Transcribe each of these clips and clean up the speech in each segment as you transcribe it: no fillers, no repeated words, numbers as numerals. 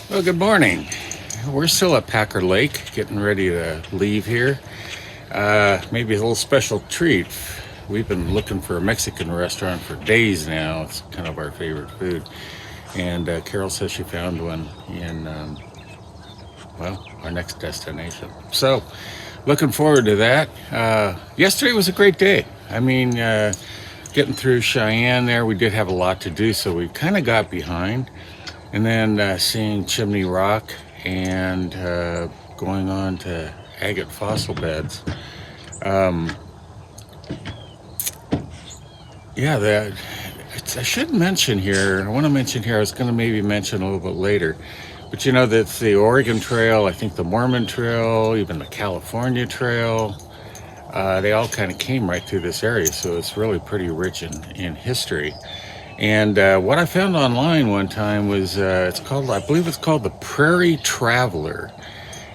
Well, good morning. We're still at Packer Lake, getting ready to leave here. Maybe a little special treat. We've been looking for a Mexican restaurant for days now. It's kind of our favorite food. And Carol says she found one in, our next destination. So, looking forward to that. Yesterday was a great day. Getting through Cheyenne there, we did have a lot to do, so we kind of got behind. And then seeing Chimney Rock and going on to agate fossil beds. I should mention here, I want to mention here, I was going to maybe mention a little bit later, but you know, that's the Oregon Trail, I think the Mormon Trail, even the California Trail, they all kind of came right through this area, so it's really pretty rich in history. And what I found online one time was I believe it's called the Prairie Traveler,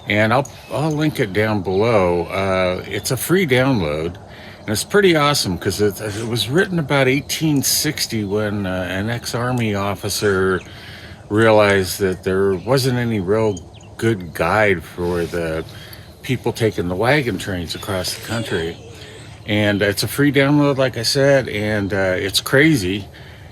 and I'll link it down below. It's a free download, and it's pretty awesome because it was written about 1860 when an ex-army officer realized that there wasn't any real good guide for the people taking the wagon trains across the country. And it's a free download, like I said, and it's crazy.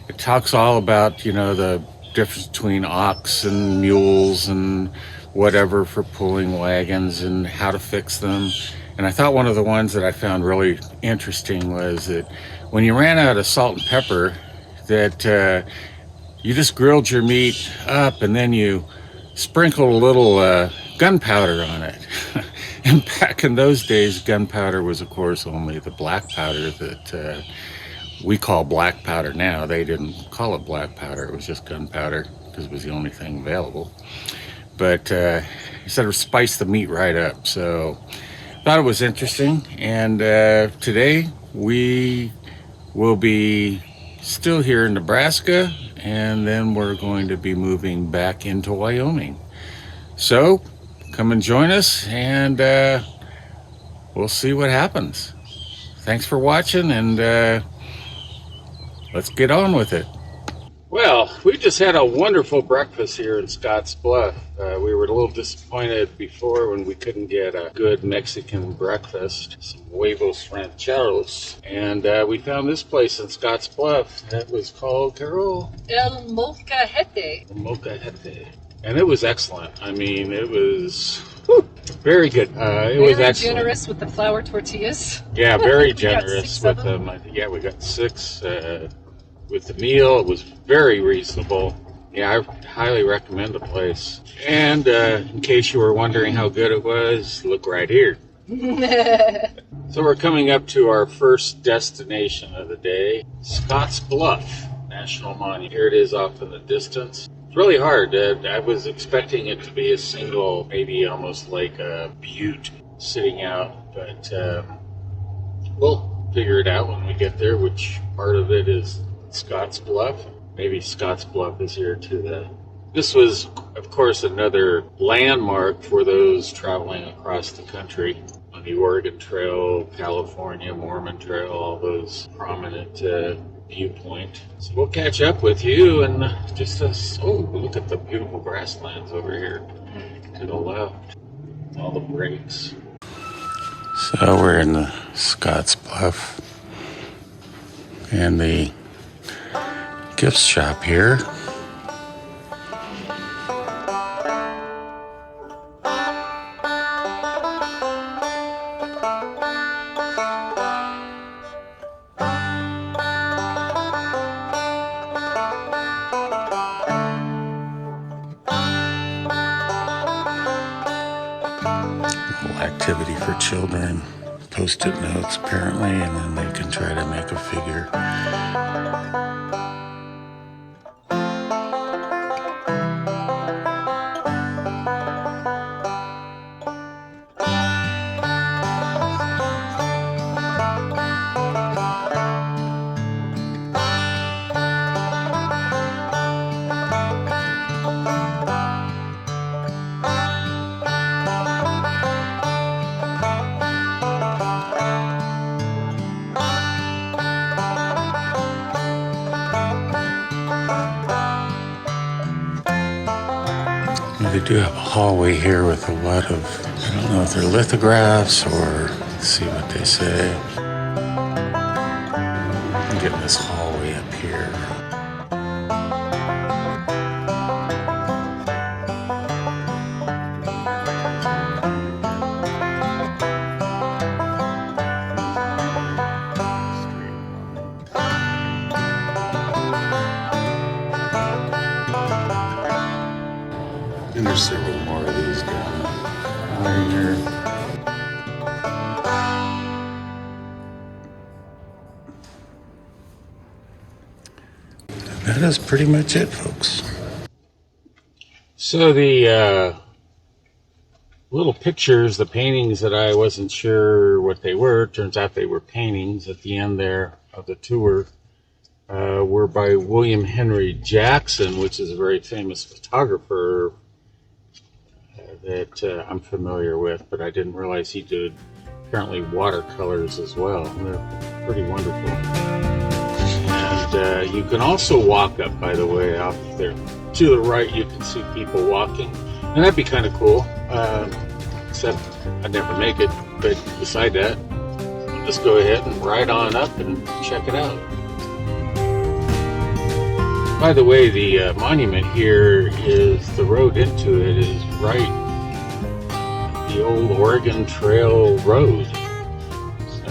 It talks all about, the difference between ox and mules and whatever for pulling wagons and how to fix them. And I thought one of the ones that I found really interesting was that when you ran out of salt and pepper, that you just grilled your meat up and then you sprinkled a little gunpowder on it. And back in those days, gunpowder was, of course, only the black powder that we call black powder now. They didn't call it black powder. It was just gunpowder because it was the only thing available. But he said it spiced the meat right up. So thought it was interesting. And today we will be still here in Nebraska, and then we're going to be moving back into Wyoming. So come and join us, and we'll see what happens. Thanks for watching, and let's get on with it. Well, we just had a wonderful breakfast here in Scotts Bluff. We were a little disappointed before when we couldn't get a good Mexican breakfast, some huevos rancheros. And we found this place in Scotts Bluff that was called, Carol? El Molcajete. El Molcajete. And it was excellent. It was very good. It was excellent. Very generous with the flour tortillas. Yeah, very generous with them. Yeah, we got 6 with the meal. It was very reasonable. Yeah, I highly recommend the place. And in case you were wondering how good it was, look right here. So we're coming up to our first destination of the day, Scotts Bluff National Monument. Here it is off in the distance. It's really hard. I was expecting it to be a single, maybe almost like a butte sitting out, but we'll figure it out when we get there, which part of it is Scotts Bluff. Maybe Scotts Bluff is here too. This was, of course, another landmark for those traveling across the country on the Oregon Trail, California, Mormon Trail, all those prominent viewpoint. So we'll catch up with you and look at the beautiful grasslands over here to the left. All the breaks. So we're in the Scotts Bluff and the gift shop here. Activity for children, post-it notes apparently, and then they can try to make a figure. They do have a hallway here with a lot of, I don't know if they're lithographs or, let's see what they say. I'm getting this hallway up here. And there's several more of these down here. That is pretty much it, folks. So the little pictures, the paintings that I wasn't sure what they were, turns out they were paintings at the end there of the tour, were by William Henry Jackson, which is a very famous photographer that I'm familiar with, but I didn't realize he did apparently watercolors as well. They're pretty wonderful. And you can also walk up, by the way, off there to the right. You can see people walking, and that'd be kind of cool. Except I'd never make it. But beside that, I'll just go ahead and ride on up and check it out. By the way, the monument here is, the road into it is right the old Oregon Trail road.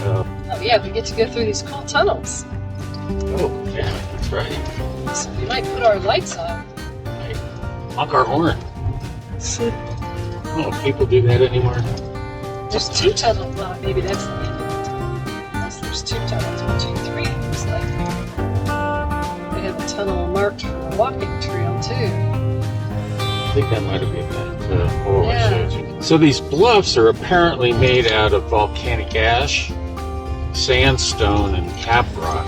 Oh yeah, we get to go through these cool tunnels. Oh yeah, that's right. So we might put our lights on. Right. Honk our horn. Oh, people do that anymore? There's two tunnels. Well, maybe that's the end of it. Yes, there's two tunnels. 1, 2, 3. Looks like they have a tunnel marked for a walking trail too. I think that might have been that photo I showed you. Yeah. So these bluffs are apparently made out of volcanic ash, sandstone, and cap rock.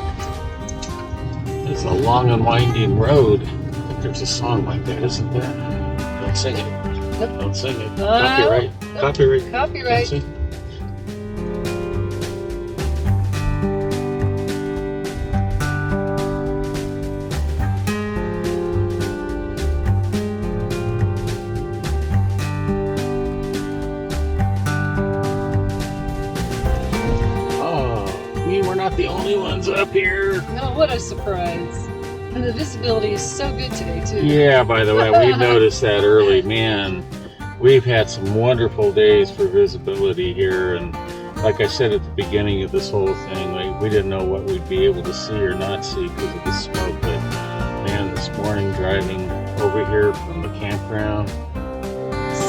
It's a long and winding road. I think there's a song like that, isn't there? Don't sing it. Nope. Don't sing it. No. Copyright. Nope. Copyright. Copyright. Don't sing. We're not the only ones up here. No, what a surprise. And the visibility is so good today too. Yeah, by the way, we noticed that early. Man, we've had some wonderful days for visibility here, and like I said at the beginning of this whole thing, we didn't know what we'd be able to see or not see because of the smoke, but man, this morning driving over here from the campground,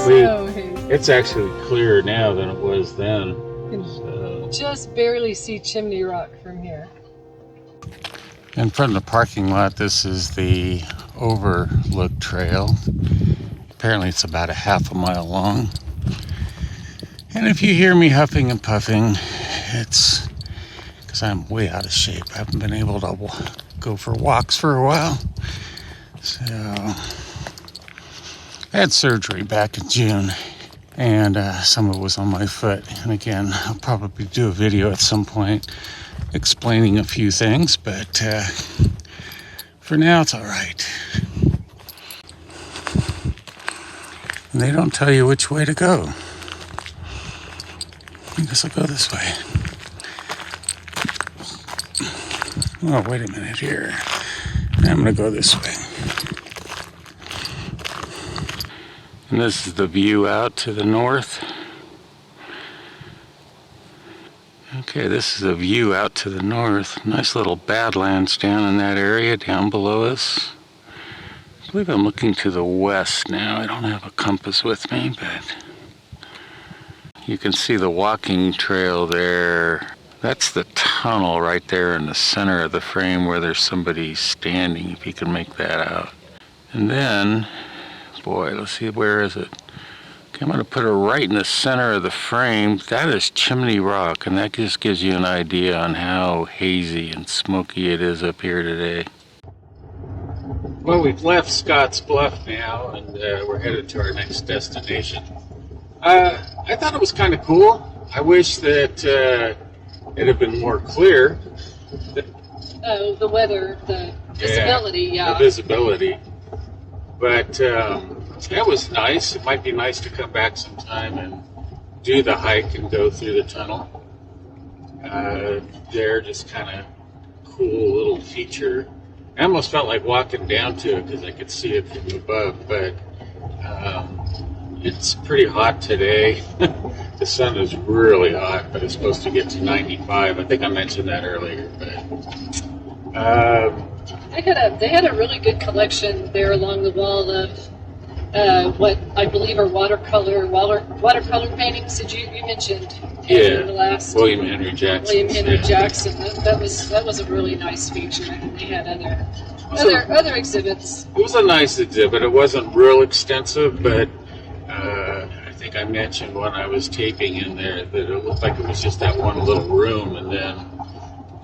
So hazy. it's actually clearer now than it was then. Just barely see Chimney Rock from here. And from the parking lot, this is the Overlook Trail. Apparently it's about a half a mile long. And if you hear me huffing and puffing, it's because I'm way out of shape. I haven't been able to go for walks for a while. So I had surgery back in June, and some of it was on my foot. And again, I'll probably do a video at some point explaining a few things, but for now it's all right. And they don't tell you which way to go. I guess I'll go this way. Oh, wait a minute here. I'm gonna go this way. And this is the view out to the north. Okay, this is a view out to the north. Nice little badlands down in that area down below us. I believe I'm looking to the west now. I don't have a compass with me, but you can see the walking trail there. That's the tunnel right there in the center of the frame where there's somebody standing, if you can make that out. And then, boy, let's see, where is it? Okay, I'm going to put her right in the center of the frame. That is Chimney Rock, and that just gives you an idea on how hazy and smoky it is up here today. Well, we've left Scotts Bluff now, and we're headed to our next destination. I thought it was kind of cool. I wish that it had been more clear. Oh, the weather, the visibility, yeah. The visibility. But That was nice. It might be nice to come back sometime and do the hike and go through the tunnel. They're just kind of cool little feature. I almost felt like walking down to it because I could see it from above, but it's pretty hot today. The sun is really hot, but it's supposed to get to 95. I think I mentioned that earlier, but They had a really good collection there along the wall of what I believe are watercolor paintings. Did you mentioned? Yeah, the last William Henry Jackson. William Henry Jackson. That was a really nice feature, and they had other exhibits. It was a nice exhibit. It wasn't real extensive, but I think I mentioned when I was taping in there that it looked like it was just that one little room, and then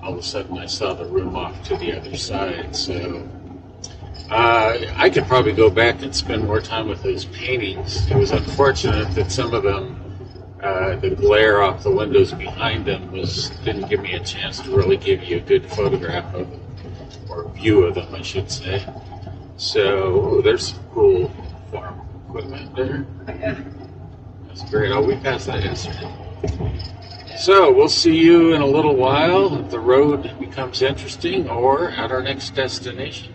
all of a sudden I saw the room off to the other side. So I could probably go back and spend more time with those paintings. It was unfortunate that some of them, the glare off the windows behind them didn't give me a chance to really give you a good photograph of them, or view of them, I should say. So there's some cool farm equipment there. Yeah. That's great. Oh, we passed that yesterday. So we'll see you in a little while if the road becomes interesting or at our next destination.